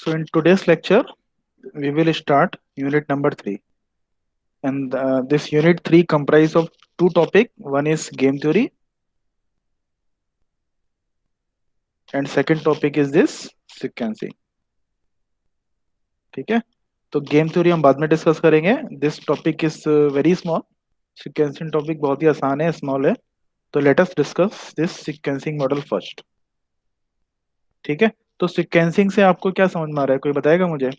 So in today's lecture, we will start unit number 3. And this unit 3 comprise of two topic. One is game theory and second topic is this sequencing. ठीक है. तो game theory हम बाद में discuss करेंगे. This topic is very small. Sequencing topic बहुत ही आसान है, स्मॉल है. तो let us discuss this sequencing model first. ठीक है. तो सीक्वेंसिंग से आपको क्या समझ में आ रहा है, कोई बताएगा मुझे?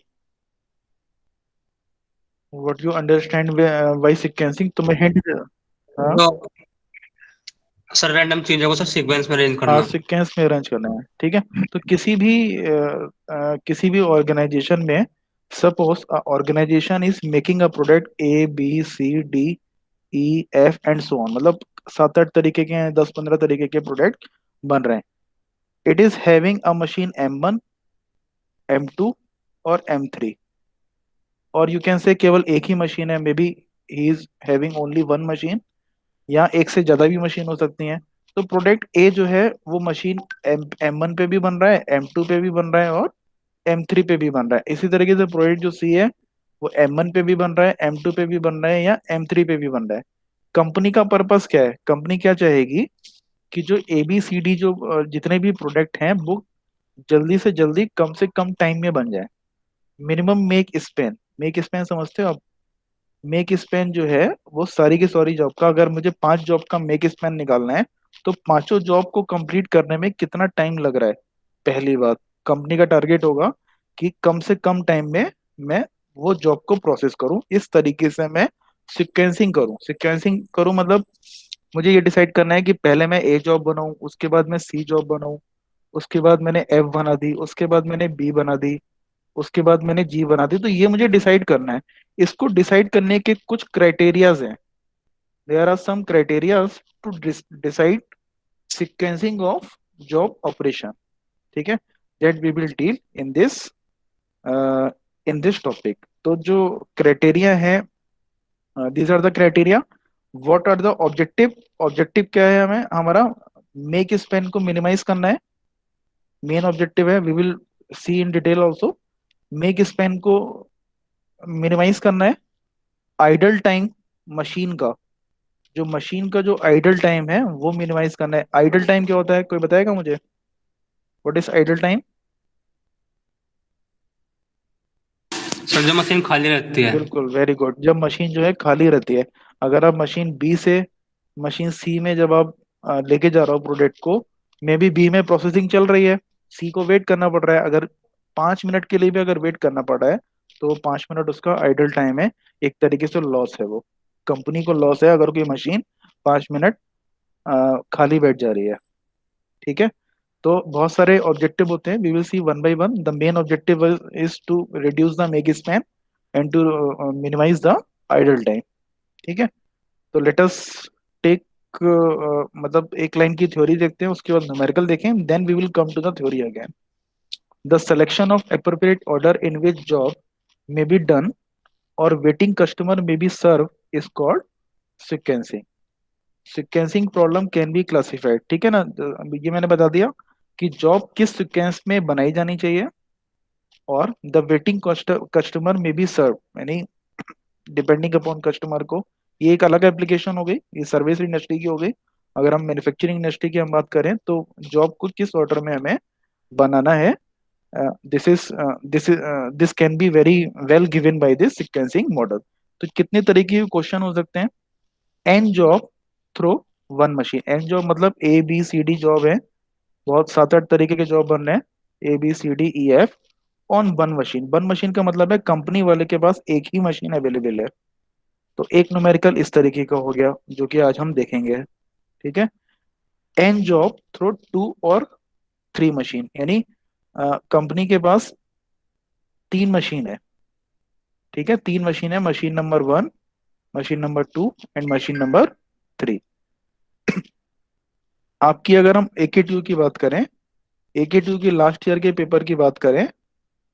What you understand by sequencing? तो मैं हिंट. हाँ. तो सर रैंडम चीजों को सर सीक्वेंस में अरेंज हाँ, करना। सीक्वेंस में अरेंज करना है. ठीक है. तो किसी भी ऑर्गेनाइजेशन में, suppose organisation is making a product A B C D E F and so on, मतलब 7-8 तरीके के, 10-15 तरीके के प्रोडक्ट बन रहे हैं. It is having a machine M1, M2 और M3. और यू कैन से केवल एक ही मशीन है, may be he is having only one machine, या एक से ज्यादा भी मशीन हो सकती हैं. तो प्रोडक्ट ए जो है वो मशीन M1 पे भी बन रहा है, M2 पे भी बन रहा है और M3 पे भी बन रहा है. इसी तरीके से प्रोडक्ट जो सी है वो M1 पे भी बन रहा है, M2 पे भी बन रहा है या M3 पे भी बन रहा है. कंपनी का पर्पस क्या है? कंपनी क्या चाहेगी कि जो ABCD जो जितने भी प्रोडक्ट हैं वो जल्दी से कम टाइम में बन जाए. Minimum make Spain. Make Spain समझते हो आप? मेक स्पेन जो है वो सारी की सारी जॉब का, अगर मुझे 5 जॉब का मेक स्पेन निकालना है तो पांचों जॉब को कंप्लीट करने में कितना टाइम लग रहा है. पहली बात, कंपनी का टारगेट होगा कि कम से कम टाइम में मैं वो जॉब को प्रोसेस करूं. इस तरीके से मैं सीक्वेंसिंग करूं मतलब मुझे ये डिसाइड करना है कि पहले मैं ए जॉब बनाऊं, उसके बाद मैं सी जॉब बनाऊं, उसके बाद मैंने एफ बना दी, उसके बाद मैंने बी बना दी, उसके बाद मैंने जी बना दी. तो ये मुझे डिसाइड करना है. इसको डिसाइड करने के कुछ क्राइटेरियाज हैं. There are some criterias to decide sequencing of job operation. ठीक है. That we will deal in this topic. तो जो क्राइटेरिया है, these are the criteria. What are the objective? Objective क्या है? हमें हमारा मेक स्पेन को मिनिमाइज करना है. मेन ऑब्जेक्टिव है. We will see in detail also. Make span को मिनिमाइज करना है. आइडल टाइम मशीन का, जो मशीन का जो आइडल टाइम है वो मिनिमाइज करना है. आइडल टाइम क्या होता है, कोई बताएगा मुझे? What is idle time? Sir जो मशीन खाली रहती है। बिल्कुल, वेरी गुड. जब मशीन जो है खाली रहती है. अगर आप मशीन बी से मशीन सी में जब आप लेके जा रहे हो प्रोडक्ट को, मे बी बी में प्रोसेसिंग चल रही है, सी को वेट करना पड़ रहा है. अगर 5 मिनट के लिए भी अगर वेट करना पड़ रहा है तो 5 मिनट उसका आइडल टाइम है. एक तरीके से लॉस है वो. कंपनी को लॉस है अगर कोई मशीन 5 मिनट खाली बैठ जा रही है. ठीक है. तो बहुत सारे ऑब्जेक्टिव होते हैं. We will see one by one. The main objective is to reduce the make span and to minimise the idle time. ठीक है. तो लेट अस टेक, मतलब एक लाइन की थ्योरी देखते हैं, उसके बाद न्यूमेरिकल देखें, then we will come to the theory again. The selection of appropriate order in which job may be done or waiting customer may be served is called sequencing. Sequencing problem can be classified. ठीक है ना? ये मैंने बता दिया कि job किस sequence में बनाई जानी चाहिए, और द वेटिंग कस्टमर में बी सर्व, यानी डिपेंडिंग अपॉन कस्टमर को. ये एक अलग एप्लीकेशन हो गई, ये सर्विस इंडस्ट्री की हो गई. अगर हम मैन्युफैक्चरिंग इंडस्ट्री की हम बात करें तो जॉब को किस ऑर्डर में हमें बनाना है, this can be very well given by this sequencing model. तो कितने तरीके के क्वेश्चन हो सकते हैं? N job through one machine. N job मतलब ABCD जॉब है, बहुत 7-8 तरीके के जॉब बन रहे हैं, ABCDEF on one machine. One machine का मतलब है कंपनी वाले के पास एक ही मशीन अवेलेबल है. तो एक न्यूमेरिकल इस तरीके का हो गया जो कि आज हम देखेंगे. ठीक है. एन जॉब थ्रू 2 और 3 मशीन, यानी कंपनी के पास 3 मशीन है. ठीक है. 3 मशीन है, machine number 1, machine number 2 and machine number 3. आपकी अगर हम AKTU की बात करें, AKTU की लास्ट ईयर के पेपर की बात करें,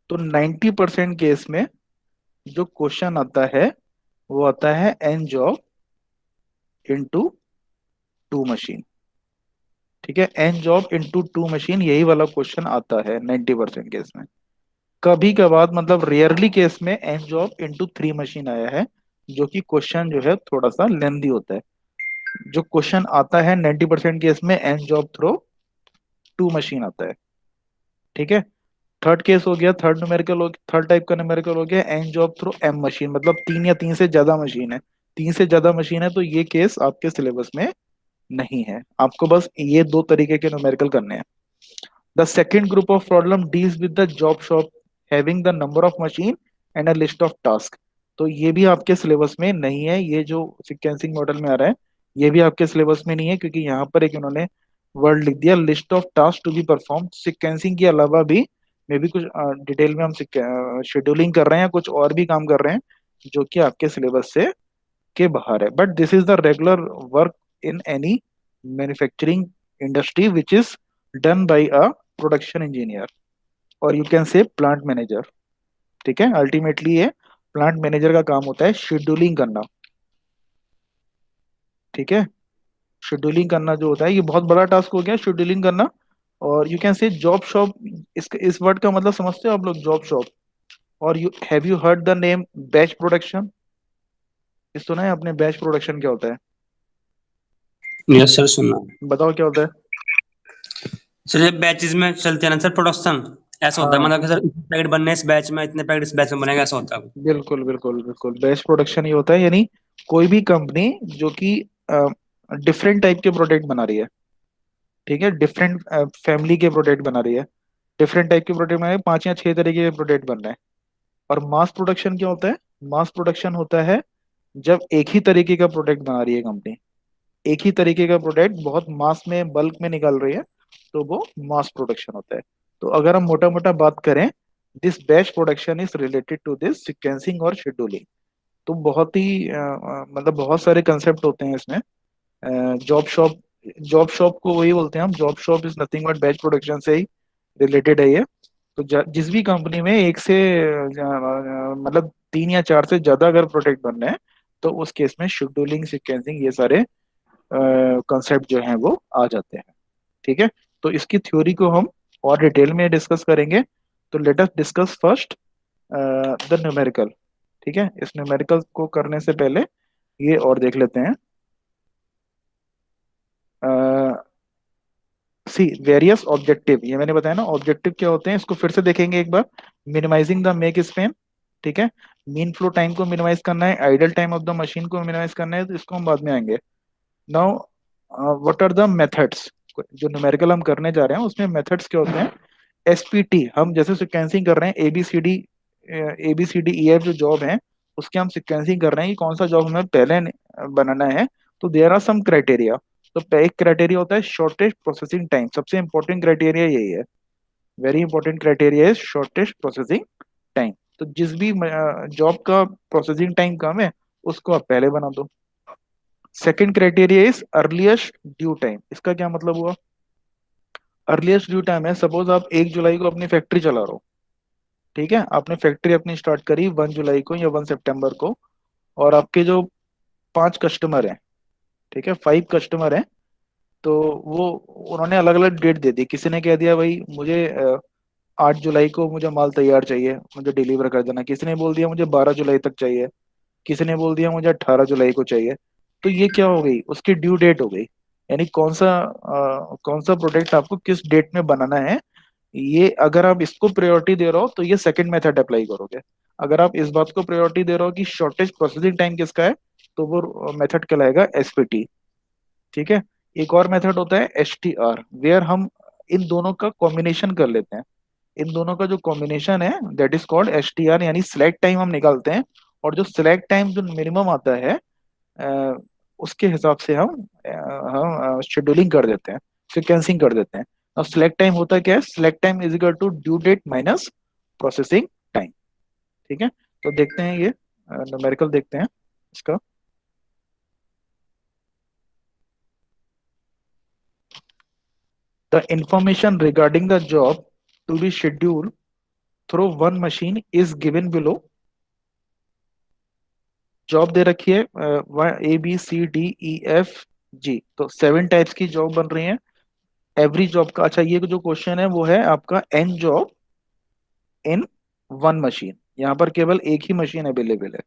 तो 90% केस में जो क्वेश्चन आता है वो आता है एन जॉब इंटू 2 मशीन. ठीक है. एन जॉब इंटू 2 मशीन, यही वाला क्वेश्चन आता है 90% केस में. कभी कभार मतलब रेयरली केस में N job into three machine आया है, जो कि क्वेश्चन जो है थोड़ा सा लेंदी होता है। जो क्वेश्चन आता है 90% केस में N job through two machine आता है। ठीक है। थर्ड केस हो गया, थर्ड टाइप का न्यूमेरिकल हो गया N job through M machine, मतलब तीन या तीन से ज्यादा मशीन है। तीन से ज्यादा मशीन है तो ये केस आपके सिलेबस में नहीं है, आपको बस ये दो तरीके के न्यूमेरिकल करने हैं। The second group of problem deals with the job shop having the number of machine and a list of task. तो ये भी आपके सिलेबस में नहीं है, ये जो सीक्वेंसिंग मॉडल में आ रहा है ये भी आपके सिलेबस में नहीं है, क्योंकि यहाँ पर एक इन्होंने वर्ड लिख दिया list of task to be perform. Sequencing के अलावा भी मे भी कुछ डिटेल में हम शेड्यूलिंग कर रहे हैं, कुछ और भी काम कर रहे हैं जो कि आपके सिलेबस से के बाहर है। But this is the regular work in any manufacturing industry which is done by a production engineer, और you can say plant manager. ठीक है, अल्टीमेटली ये प्लांट मैनेजर का काम होता है शेड्यूलिंग करना। ठीक है, शेड्यूलिंग करना जो होता है ये बहुत बड़ा टास्क हो गया शेड्यूलिंग करना। और यू कैन से जॉब शॉप, इस वर्ड का मतलब समझते हो आप लोग, जॉब शॉप। और you have you heard the name batch production? ये सुना है आपने बैच प्रोडक्शन क्या होता है? यस सर, सुनना। बताओ क्या होता है। सर जब बैचेस में चलते हैं ना सर प्रोडक्शन, ऐसा होता है हाँ, मतलब कि सर इतने पैकेट बनने हैं इस बैच में, इतने पैकेट इस बैच में बनेगा, ऐसा होता है। बिल्कुल बिल्कुल बिल्कुल, बैच प्रोडक्शन ही होता है, यानी कोई भी कंपनी जो कि डिफरेंट टाइप के प्रोडक्ट बना रही है। ठीक है, डिफरेंट फैमिली के प्रोडक्ट बना रही है, डिफरेंट टाइप के प्रोडक्ट बना रही है, पांच या छह तरीके के प्रोडक्ट बन रहे हैं। और मास प्रोडक्शन क्या होता है? मास प्रोडक्शन होता है जब एक ही तरीके का प्रोडक्ट बना रही है कंपनी, एक ही तरीके का प्रोडक्ट बहुत मास में बल्क में निकल रही है, तो वो मास प्रोडक्शन होता है। तो अगर हम मोटा मोटा बात करें, this batch production is related to this sequencing और शेड्यूलिंग। तो बहुत ही मतलब बहुत सारे कंसेप्ट होते हैं इसमें। जॉब शॉप, जॉब शॉप को वही बोलते हैं हम, job shop is nothing but batch production से ही रिलेटेड है ये। तो जिस भी कंपनी में एक से मतलब तीन या चार से ज्यादा अगर प्रोडक्ट बन रहे हैं, तो उस केस में शेड्यूलिंग सीक्वेंसिंग ये सारे कंसेप्ट जो हैं वो आ जाते हैं। ठीक है, तो इसकी थ्योरी को हम और डिटेल में डिस्कस करेंगे। तो let us discuss first the numerical. ठीक है, इस न्यूमेरिकल को करने से पहले ये और देख लेते हैं। सी वेरियस ऑब्जेक्टिव, ये मैंने बताया ना ऑब्जेक्टिव क्या होते हैं, इसको फिर से देखेंगे एक बार। Minimizing the makespan. ठीक है, मीन फ्लो टाइम को मिनिमाइज करना है, idle time of the machine को मिनिमाइज करना है, तो इसको हम बाद में आएंगे। Now what are the methods? जो न्यूमेरिकल हम करने जा रहे हैं उसमें मेथड्स क्या होते हैं? एसपीटी, हम जैसे सिक्वेंसिंग कर रहे हैं A B C D E F जो जॉब है उसके हम सिक्वेंसिंग कर रहे हैं कि कौन सा जॉब हमें पहले बनाना है। तो देयर आर सम क्राइटेरिया। तो एक क्राइटेरिया होता है शॉर्टेस्ट प्रोसेसिंग टाइम, सबसे इंपॉर्टेंट क्राइटेरिया यही है। Very important criteria is shortest processing time. तो जिस भी जॉब का प्रोसेसिंग टाइम कम है उसको आप पहले बना दो। Second criteria is earliest due time. इसका क्या मतलब हुआ? अर्लीस्ट ड्यू टाइम है, सपोज आप 1 जुलाई को अपनी फैक्ट्री चला रहे हो। ठीक है, आपने फैक्ट्री अपनी स्टार्ट करी 1 जुलाई को या 1 सितंबर को, और आपके जो पांच कस्टमर हैं, ठीक है 5 कस्टमर हैं, तो वो उन्होंने अलग अलग डेट दे दी। किसी ने कह दिया भाई मुझे 8 जुलाई को मुझे माल तैयार चाहिए, मुझे डिलीवर कर देना। किसी ने बोल दिया मुझे 12 जुलाई तक चाहिए। किसी ने बोल दिया मुझे 18 जुलाई को चाहिए। तो ये क्या हो गई? उसकी ड्यू डेट हो गई। यानी कौन सा प्रोडक्ट आपको किस डेट में बनाना है, ये अगर आप इसको प्रायोरिटी दे रहे हो तो ये सेकंड मेथड अप्लाई करोगे। अगर आप इस बात को प्रायोरिटी दे रहे हो कि शॉर्टेज प्रोसेसिंग टाइम किसका है, तो वो मेथड कहलाएगा एसपीटी। ठीक है, एक और मेथड होता है एसटीआर, वेयर हम इन दोनों का कॉम्बिनेशन कर लेते हैं। इन दोनों का जो कॉम्बिनेशन है दैट इज कॉल्ड एसटीआर, यानी सिलेक्ट टाइम हम निकालते हैं, और जो सिलेक्ट टाइम जो मिनिमम आता है अ, उसके हिसाब से हम शेड्यूलिंग कर देते हैं, सीक्वेंसिंग कर देते हैं। और सिलेक्ट टाइम होता क्या है? Select time is equal to due date minus processing time. ठीक है, तो देखते हैं ये न्यूमेरिकल देखते हैं इसका। The information regarding the job to be scheduled through one machine is given below. Job दे रखी है A B C D E F G, तो 7 टाइप्स की जॉब बन रही है। एवरी जॉब का, अच्छा ये जो क्वेश्चन है वो है आपका n job in one machine, यहाँ पर केवल एक ही मशीन अवेलेबल है।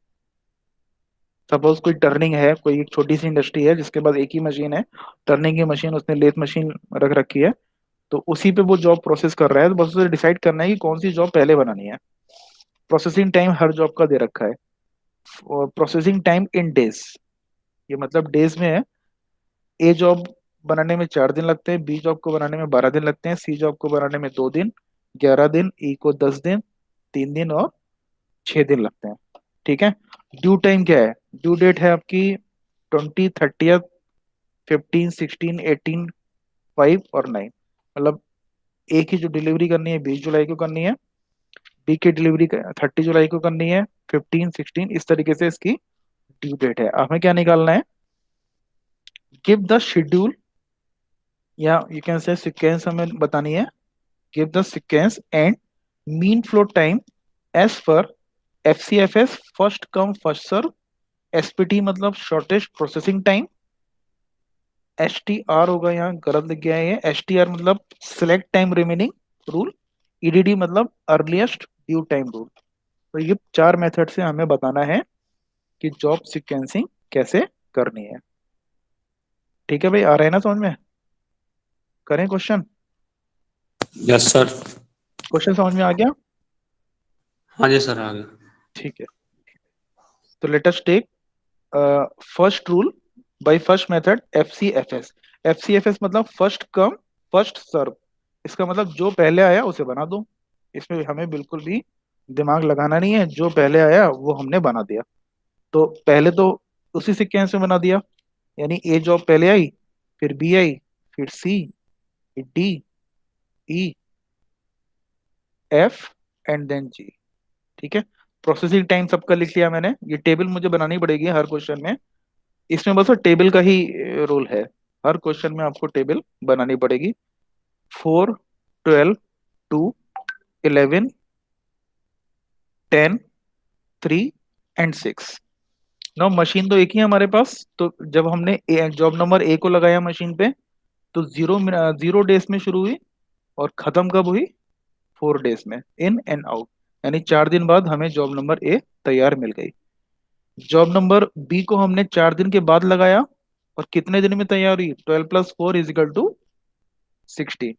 सपोज कोई टर्निंग है, कोई एक छोटी सी इंडस्ट्री है जिसके पास एक ही मशीन है, टर्निंग की मशीन, उसने लेथ मशीन रख रखी है, तो उसी पे वो जॉब प्रोसेस कर रहा है, तो बस उसे डिसाइड करना है कि कौन सी जॉब पहले बनानी है। प्रोसेसिंग टाइम हर जॉब का दे रखा है, और प्रोसेसिंग टाइम इन डेज, ये मतलब डेज में है। ए जॉब बनाने में 4 दिन लगते हैं, बी जॉब को बनाने में 12 दिन लगते हैं, सी जॉब को बनाने में 2 दिन, 11 दिन, ई को 10 दिन, 3 दिन और 6 दिन लगते हैं। ठीक है। ड्यू टाइम क्या है? ड्यू डेट है आपकी 20, 30, 15, 16, 18, 5 और 9, मतलब ए की जो डिलीवरी करनी है 20 जुलाई को करनी है, बी की डिलीवरी 30 जुलाई को करनी है, 15, 16, इस तरीके से इसकी ड्यू डेट है। हमें क्या निकालना है? गिव द शेड्यूल, या यू कैन से सीक्वेंस हमें बतानी है। Give the sequence and mean flow time as per FCFS, first come first serve. SPT मतलब शॉर्टेस्ट प्रोसेसिंग टाइम। STR होगा, यहाँ गलत लिख गया है ये, STR मतलब select time remaining rule. EDD मतलब अर्लीस्ट ड्यू टाइम रूल। तो ये 4 मेथड से हमें बताना है कि जॉब सीक्वेंसिंग कैसे करनी है। ठीक है भाई, आ रहा है ना समझ में? करें क्वेश्चन? Yes sir. क्वेश्चन समझ में आ गया? हाँ जी सर, आ गया। ठीक है, तो let us take first rule by first method FCFS। FCFS मतलब फर्स्ट कम फर्स्ट सर्व। इसका मतलब जो पहले आया उसे बना दो, इसमें हमें बिल्कुल भी दिमाग लगाना नहीं है, जो पहले आया वो हमने बना दिया। तो पहले तो उसी सीक्वेंस में बना दिया, यानी ए जॉब पहले आई, फिर बी आई, फिर सी, फिर D, E, F and then G. ठीक है। प्रोसेसिंग टाइम सबका लिख लिया मैंने, ये टेबल मुझे बनानी पड़ेगी हर क्वेश्चन में, इसमें बस टेबल का ही रोल है। हर क्वेश्चन में आपको टेबल बनानी पड़ेगी। 4, 12, 2, 11, 10, 3 एंड 6। नाउ मशीन तो एक ही है हमारे पास, तो जब हमने जॉब नंबर ए को लगाया मशीन पे, तो 0 डेज में शुरू हुई और खत्म कब हुई? 4 डेज में, इन एंड आउट, यानी 4 दिन बाद हमें जॉब नंबर ए तैयार मिल गई। जॉब नंबर बी को हमने 4 दिन के बाद लगाया, और कितने दिन में तैयार हुई? 12 + 4 = 16।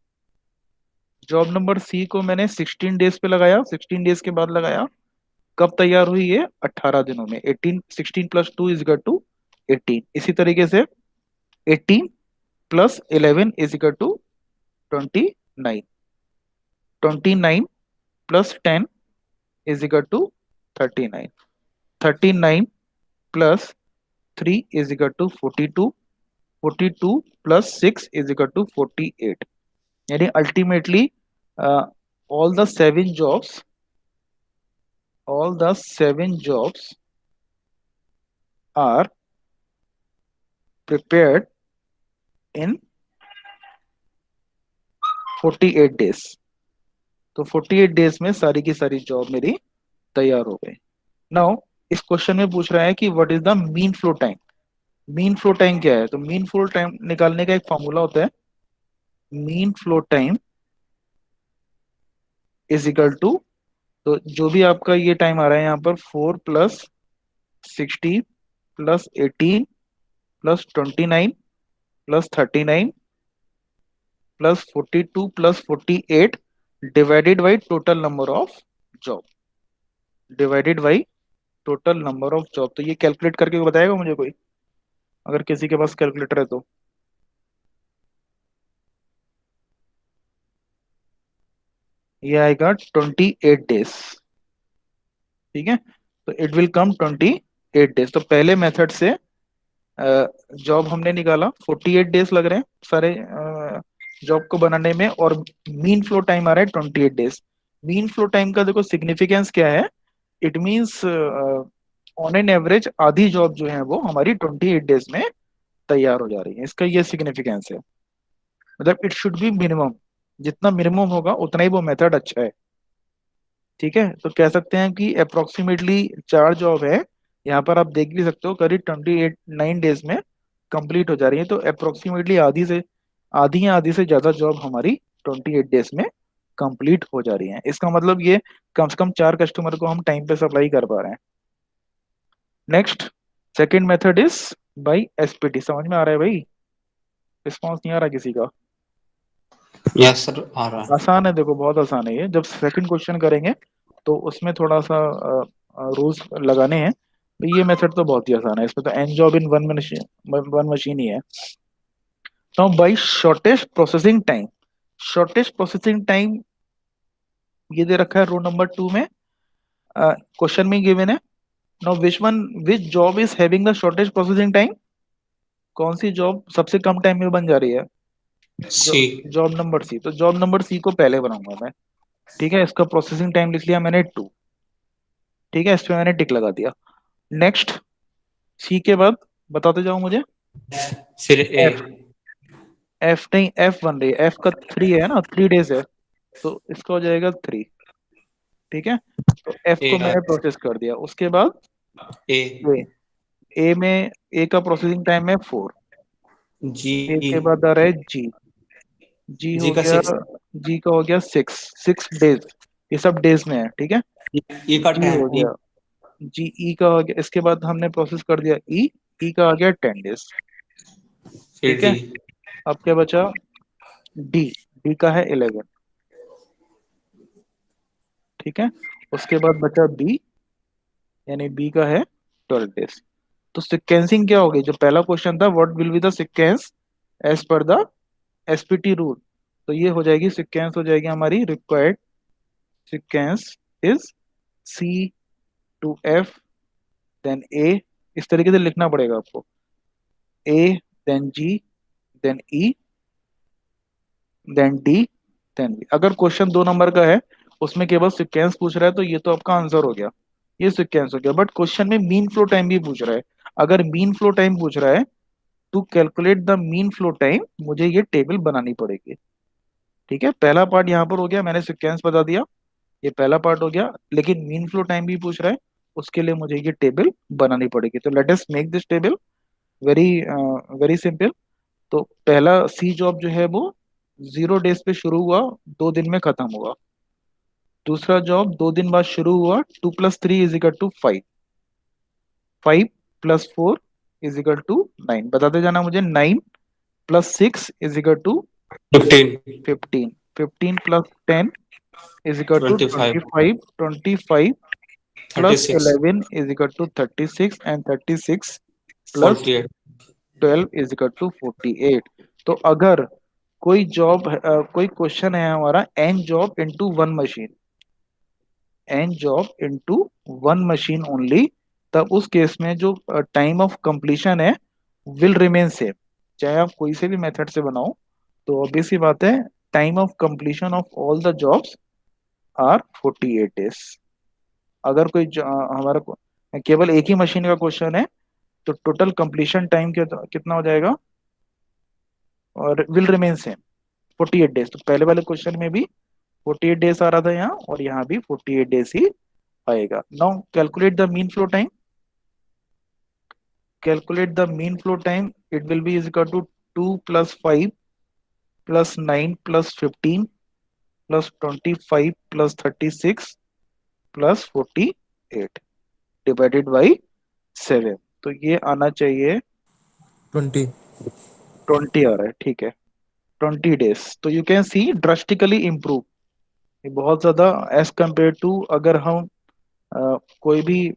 जॉब नंबर सी को मैंने 16 डेज पे लगाया, 16 डेज के बाद लगाया, कब तैयार हुई ये? 18 दिनों में। 16 + 2 = 18। इसी तरीके से 18 + 11 = 29। 29 + 10 = 39। 39 + 3 = 42। 42 + 6 = 48। यानी ultimately all the 7 jobs, are prepared in 48 days. तो 48 डेज में सारी की सारी जॉब मेरी तैयार हो गई। नाउ इस क्वेश्चन में पूछ रहा है कि what is the mean flow time. Mean flow time क्या है? तो मीन फ्लो टाइम निकालने का एक फॉर्मूला होता है, mean flow time is equal to, तो जो भी आपका ये टाइम आ रहा है यहाँ पर, 4 + 60 + 18 + 29 + 42 + 48 divided by total number of job, divided by total number of job. तो ये कैलकुलेट करके बताएगा मुझे कोई, अगर किसी के पास कैलकुलेटर है तो? ये आएगा 28 डेज। ठीक है, तो इट विल कम 28 डेज। तो पहले मेथड से जॉब हमने निकाला, 48 डेज लग रहे हैं सारे जॉब को बनाने में, और मीन फ्लो टाइम आ रहा है 28 डेज। मीन फ्लो टाइम का देखो सिग्निफिकेंस क्या है, it means on an average आधी जॉब जो है वो हमारी 28 डेज में तैयार हो जा रही है, इसका ये सिग्निफिकेंस है। मतलब इट शुड बी मिनिमम, जितना मिनिमम होगा उतना ही वो मेथड अच्छा है। ठीक है, तो कह सकते हैं कि अप्रोक्सीमेटली 4 जॉब है, यहाँ पर आप देख भी सकते हो, करीब 29 डेज में कंप्लीट हो जा रही है। तो अप्रोक्सीमेटली आधी से, आधी या आधी से ज्यादा जॉब हमारी 28 डेज में कंप्लीट हो जा रही हैं। इसका मतलब ये कम से कम 4 कस्टमर को हम टाइम पे सप्लाई कर पा रहे हैं। Next, second method is by SPT. समझ में आ रहा है भाई? रिस्पॉन्स नहीं आ रहा किसी का? यस सर, आ रहा है। आसान है, देखो बहुत आसान है ये। जब सेकंड क्वेश्चन करेंगे तो उसमें थोड़ा सा रूल्स लगाने हैं। तो ये मेथड तो बहुत ही आसान है, इसमें तो n job in one machine ही है। Now by shortest processing time. Shortest processing time ये दे रखा है रो नंबर 2 में, क्वेश्चन में गिवन है। Now which job is having the shortest processing time? कौन सी जॉब सबसे कम टाइम में बन जा रही है? जो सी। Job number C. तो जॉब नंबर सी को पहले बनाऊंगा मैं। ठीक है, इसका प्रोसेसिंग टाइम लिख लिया मैंने 2। ठीक है, इस पे मैंने टिक लगा दिया। नेक्स्ट, सी के बाद बताते जाओ मुझे। फिर ए। एफ। एफ नहीं, एफ बन रही है, एफ का 3 है ना, 3 डेज है, तो इसका हो जाएगा 3। ठीक है, तो एफ ए को मैंने प्रोसेस कर दिया। उसके बाद ए ए। ए में ए का प्रोसेसिंग टाइम है 4। जी। ए के बाद आ रहा है जी। जी जी हो का गया, 6। जी का हो गया 6 डेज। ये सब डेज में है, ठीक है। ई का जी 10। हो गया, जी। ई का हो गया, इसके बाद हमने प्रोसेस कर दिया ई। ई का आ गया 10 डेज। फिर ठीक है, डी। अब क्या बचा? डी। डी का है 11। ठीक है, उसके बाद बचा बी, यानी बी का है 12 डेज। तो सिक्वेंसिंग क्या होगी? जो पहला क्वेश्चन था, what will be the sequence as per the SPT rule, तो ये हो जाएगी सिक्वेंस, हो जाएगी हमारी required sequence is C to F then A. इस तरीके से लिखना पड़ेगा आपको। A, then G, then E, then D, then B. अगर क्वेश्चन 2 नंबर का है, उसमें केवल सिक्वेंस पूछ रहा है, तो ये तो आपका आंसर हो गया, ये सिक्वेंस हो गया। बट क्वेश्चन में मीन फ्लो टाइम भी पूछ रहा है। अगर मीन फ्लो टाइम पूछ रहा है, to calculate the mean flow time मुझे ये टेबल बनानी पड़ेगी। ठीक है, पहला पार्ट यहाँ पर हो गया, मैंने सिक्वेंस बता दिया, ये पहला पार्ट हो गया। लेकिन मीन फ्लो टाइम भी पूछ रहा है, उसके लिए मुझे ये टेबल बनानी पड़ेगी। तो let us make this table very very simple. तो पहला सी जॉब जो है वो 0 डेज पे शुरू हुआ, 2 दिन में खत्म हुआ। दूसरा जॉब 2 दिन बाद शुरू हुआ, 2 + 3 is equal to 5। 5 + 4 is equal to 9। बताते जाना मुझे। 9 + 6 is equal to 15। 15। 15 + 10 is equal to 25। 25। 25 plus 36। 11 is equal to 36, and 36 plus 48। 12 is equal to 48। तो अगर कोई जॉब, कोई क्वेश्चन है हमारा, n job into one machine, N job into one machine only, तब उस केस में जो टाइम ऑफ कंप्लीशन है विल रिमेन सेम। चाहे आप कोई से भी मेथड से बनाओ, तो ऑब्वियस सी बात है, time of completion of all the jobs are 48 days. अगर कोई हमारा केवल एक ही मशीन का क्वेश्चन है, तो टोटल कंप्लीशन टाइम कितना हो जाएगा? और विल रिमेन सेम, 48 डेज। तो पहले वाले क्वेश्चन में भी 48 डेज आ रहा था यहाँ, और यहाँ भी 48 डेज ही आएगा। Now calculate the mean flow time. Calculate the mean flow time, it will be is equal to 2 + 5 + 9 + 15 +25 + 36 +48 divided by 7। तो ये आना चाहिए 20। 20 आ रहा है, ठीक है। 20 डेज। तो you can see drastically improve, ये बहुत ज्यादा एज कम्पेयर टू अगर हम कोई भी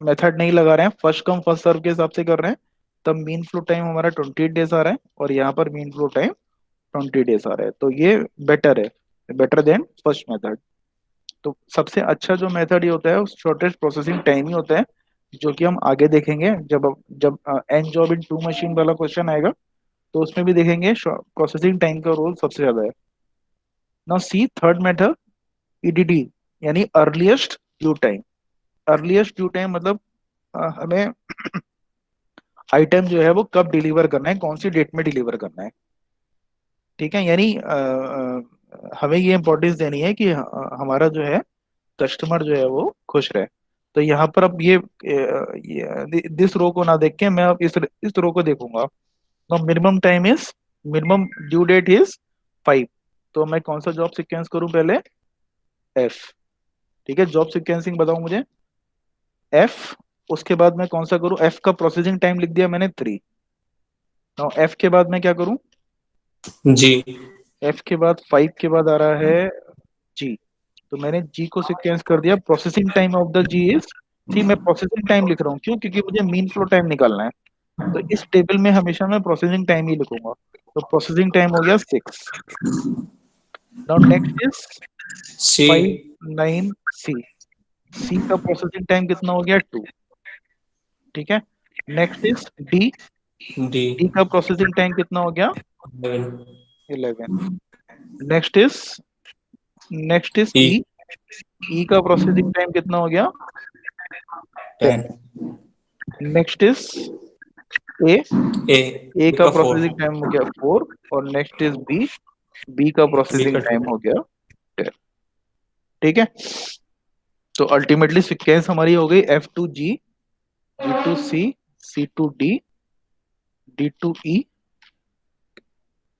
मेथड नहीं लगा रहे हैं, फर्स्ट कम फर्स्ट सर्व के हिसाब से कर रहे हैं, तब मीन फ्लो टाइम हमारा 28 डेज आ रहा है, और यहाँ पर मीन फ्लो टाइम 20 डेज आ रहा है। तो ये बेटर है, बेटर देन फर्स्ट मेथड। तो सबसे अच्छा जो मेथड ये होता है, उस शॉर्टेस्ट प्रोसेसिंग टाइम ही होता है, जो कि हम आगे देखेंगे जब जब n job in two machine वाला क्वेश्चन आएगा, तो उसमें भी देखेंगे प्रोसेसिंग टाइम का रोल सबसे ज्यादा है। Now see third method, EDD, यानी earliest due time. Earliest due time मतलब हमें आइटम जो है वो कब डिलीवर करना है, कौन सी डेट में डिलीवर करना है। ठीक है, यानी हमें ये इंपॉर्टेंस देनी है कि हमारा जो है कस्टमर जो है वो खुश रहे। तो यहाँ पर अब ये दिस रो को ना देख के मैं अब इस रो को देखूंगा। तो minimum time is, minimum due date is 5। तो मैं कौन सा जॉब सीक्वेंस करूं पहले? एफ। ठीक है, जॉब सीक्वेंसिंग बताओ मुझे। एफ, उसके बाद मैं कौन सा करूं? एफ का प्रोसेसिंग टाइम लिख दिया मैंने 3। नाउ एफ के बाद मैं क्या करूं? जी। एफ के बाद 5 के बाद आ रहा है जी। तो मैंने जी को सीक्वेंस कर दिया। Processing time of the G is, C मैं प्रोसेसिंग टाइम लिख रहा हूँ, क्यों? क्योंकि मुझे मीन फ्लो टाइम निकालना है। तो इस टेबल में हमेशा मैं प्रोसेसिंग टाइम ही लिखूंगा। तो प्रोसेसिंग टाइम हो गया 6। Now next is C. 5 9 C. C का प्रोसेसिंग टाइम कितना हो गया? 2। ठीक है। Next is D. D. D का प्रोसेसिंग टाइम कितना हो गया? 11। नेक्स्ट इज ई। ई। ई का प्रोसेसिंग टाइम कितना हो गया? 10। 10। Next is A. A. A B का का 4। प्रोसेसिंग टाइम हो गया 4। और नेक्स्ट इज बी। बी का बी प्रोसेसिंग का टाइम 2। हो गया 10। ठीक है। तो अल्टीमेटली सीक्वेंस हमारी हो गई F2G, G2C, C2D, D2E,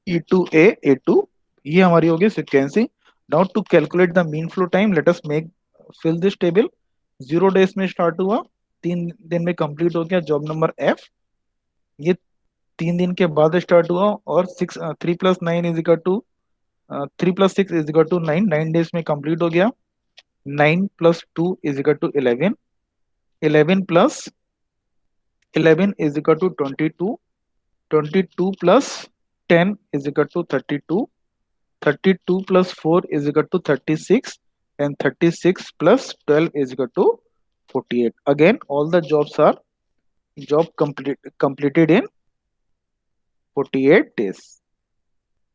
E2A, A2। ये हमारी हो गई sequencing. Now to calculate the mean flow time, let us make fill this table. 0 days में स्टार्ट हुआ, 3 दिन में कंप्लीट हो गया जॉब नंबर एफ। ये 3 दिन के बाद स्टार्ट हुआ, और 3 + 9 = 9 डेज में कंप्लीट हो गया। 9 + 2 = 11। 11 + 11 = 22। 22 + 10 = 32। 32 + 4 = 36। And 36 + 12 = 48. Again, all the jobs are completed in 48 days.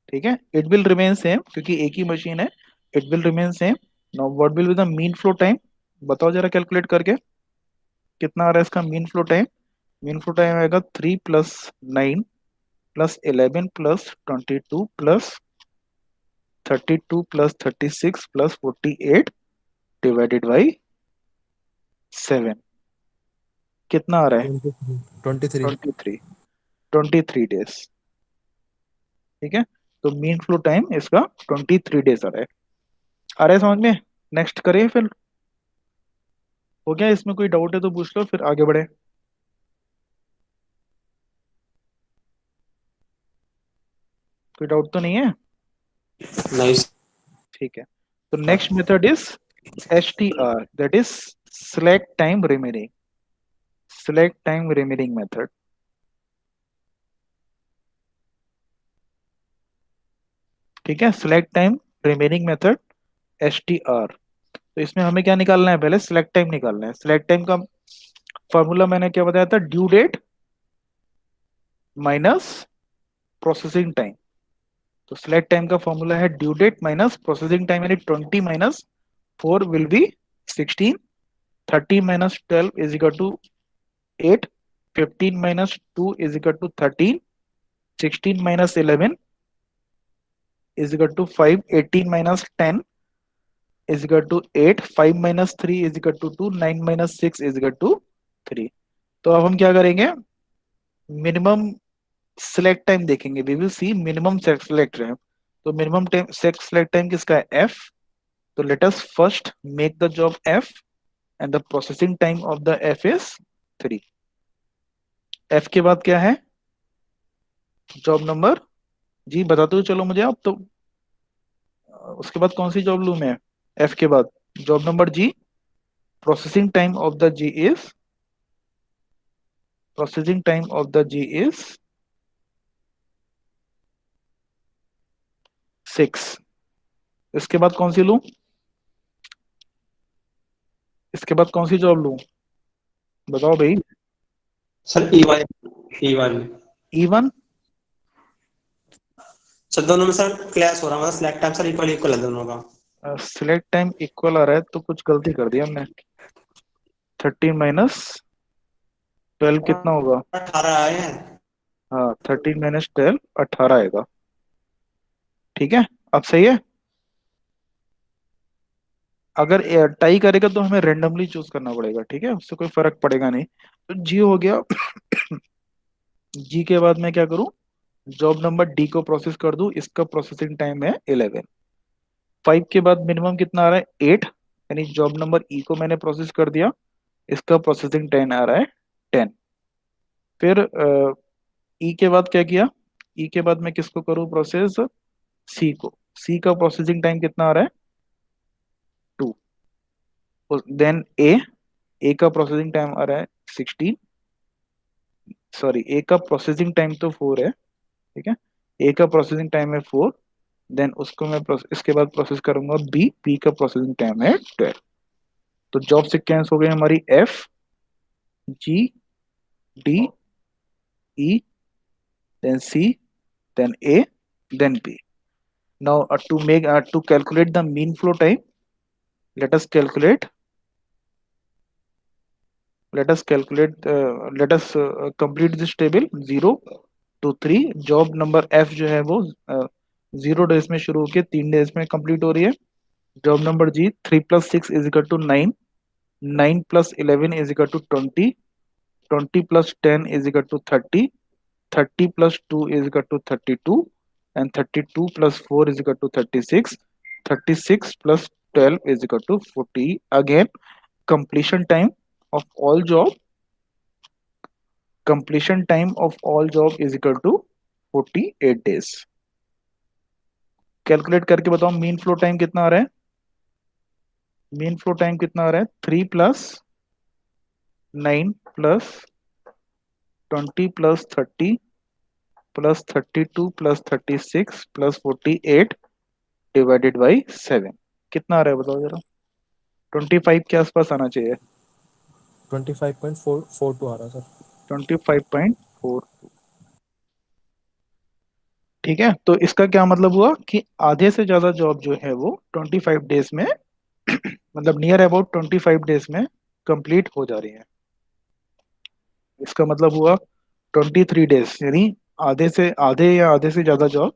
ठीक है। इट विल रिमेन सेम, क्योंकि एक ही मशीन है। It will remain same. Now what will be the mean flow time? बताओ जरा कैलकुलेट करके, कितना आ रहा है इसका mean flow time? Mean flow time आएगा 3 + 9 + 11 + 22 + 36 + 48 डिवाइडेड बाई 7। कितना आ रहा है? 23। 23। 23 डेज। ठीक है। तो मीन फ्लो टाइम इसका 23 डेज आ रहा है। आ रहा है समझ में? नेक्स्ट करें फिर? हो गया? इसमें कोई डाउट है तो पूछ लो, फिर आगे बढ़े। कोई डाउट तो नहीं है? नाइस। ठीक है। तो next method is STR, that is select time remaining। select time remaining method. ठीक है, select time remaining method, STR। तो इसमें हमें क्या निकालना है? पहले select टाइम निकालना है। select टाइम का फॉर्मूला मैंने क्या बताया था? Due date minus processing time. तो select टाइम का फॉर्मूला है due date minus processing time, यानी 20 - 4 विल बी 16। 30 - 12 = 8। 15 - 2 = 13। 16 - 11 = 5। 18 - 10 = 8। 5 - 3 = 2। 9 - 6 = 3। तो अब हम क्या करेंगे? मिनिमम सिलेक्ट टाइम देखेंगे। We will see minimum select time. तो मिनिमम टाइम सेलेक्ट टाइम किसका है? एफ। तो let us first make the job F, and the processing time of the F is 3। F के बाद क्या है? जॉब नंबर जी, बताते हो चलो मुझे आप तो। उसके बाद कौन सी जॉब लूं मैं? एफ के बाद job number G. Processing time of the G is processing time of the G is 6। इसके बाद कौन सी लूं? इसके बाद कौन सी जॉब लूं? बताओ भाई। सर ई वाली। ई वाली। E1। सर दोनों में सर क्लैश हो रहा है, मतलब select time sir equal equal है दोनों का। सिलेक्ट टाइम इक्वल आ रहा है, तो कुछ गलती कर दी हमने। 13 - 12 कितना होगा? 18 आए हैं। हाँ, 13 - 12 18 आएगा। ठीक है, अब सही है। अगर टाई करेगा तो हमें रेंडमली चूज करना पड़ेगा। ठीक है, उससे कोई फर्क पड़ेगा नहीं। तो जी हो गया। जी के बाद मैं क्या करूं? जॉब नंबर डी को प्रोसेस कर दूं, इसका प्रोसेसिंग टाइम है 11। 5 के बाद मिनिमम कितना आ रहा है? 8। यानी जॉब नंबर ई को मैंने प्रोसेस कर दिया, इसका प्रोसेसिंग टाइम आ रहा है 10। फिर ई के बाद क्या किया? ई के बाद मैं किसको करूँ प्रोसेस? सी को। सी का प्रोसेसिंग टाइम कितना आ रहा है? 2। देन ए का प्रोसेसिंग टाइम आ रहा है 16। सॉरी, ए का प्रोसेसिंग टाइम तो 4 है, ठीक है। ए का प्रोसेसिंग टाइम है 4। देन उसको मैं इसके बाद प्रोसेस करूंगा बी। बी का प्रोसेसिंग टाइम है 12। तो जॉब सीक्वेंस हो गई हमारी F, G, D, E, then C, then A, then B. Now, to calculate the mean flow time, let us calculate let us complete this table 0 to 3। Job number F जो है वो 0 days में शुरू होकर 3 days में complete हो रही है। Job number G 3 + 6 is equal to 9। 9 + 11 is equal to 20। 20 + 10 is equal to 30। 30 + 2 is equal to 32, and 32 + 4 is equal to 36। 36 + 12 is equal to 40। Again, completion time of all job is equal to 48 days। Calculate करके बताओ mean flow time कितना आ रहा है? Mean flow time कितना आ रहा है? 3 + 9 + 20 + 30 +32 +36 +48 divided by 7। कितना आ रहा है बताओ जरा? 25 के आसपास आना चाहिए। 25.442 आ रहा है सर। 25.4। ठीक है, तो इसका क्या मतलब हुआ कि आधे से ज्यादा जॉब जो है वो 25 डेज में मतलब नियर अबाउट 25 डेज में कंप्लीट हो जा रही है। इसका मतलब हुआ 23 डेज, यानी आधे से ज्यादा जॉब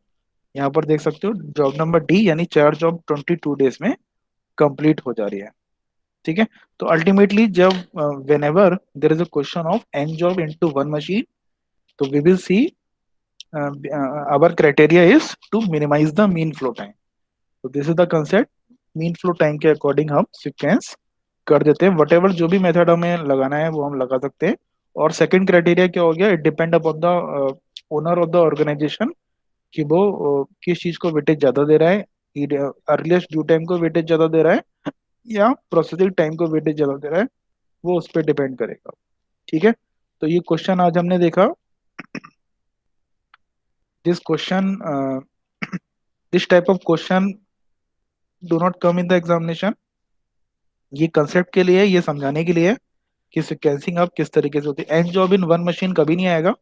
यहाँ पर देख सकते हो। जॉब नंबर डी यानी 4 जॉब 22 डेज में कंप्लीट हो जा रही है। ठीक है। तो अल्टीमेटली जब whenever there is a question of n job into one machine, तो we will see our criteria is to minimise the mean flow time. तो this is the concept. Mean flow time के according हम sequence कर देते हैं। What ever जो भी method हमें लगाना है वो हम लगा सकते हैं। और सेकंड क्राइटेरिया क्या हो गया? It depend upon the owner of the organization कि वो किस चीज को वेटेज ज्यादा दे रहा है। अर्लीस्ट ड्यू टाइम को वेटेज ज्यादा दे रहा है या प्रोसेसिंग टाइम को वेटेज ज्यादा दे रहा है, वो उस पर डिपेंड करेगा। ठीक है। तो ये क्वेश्चन आज हमने देखा। This question this type of question do not come in the examination. ये कंसेप्ट के लिए, ये समझाने के लिए कि सीक्वेंसिंग आप किस तरीके से होती है। And job in one machine कभी नहीं आएगा।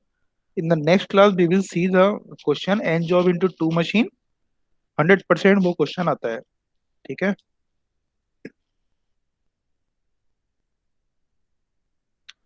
In the next class we will see the question and job into two machine. 100% वो क्वेश्चन आता है। ठीक है।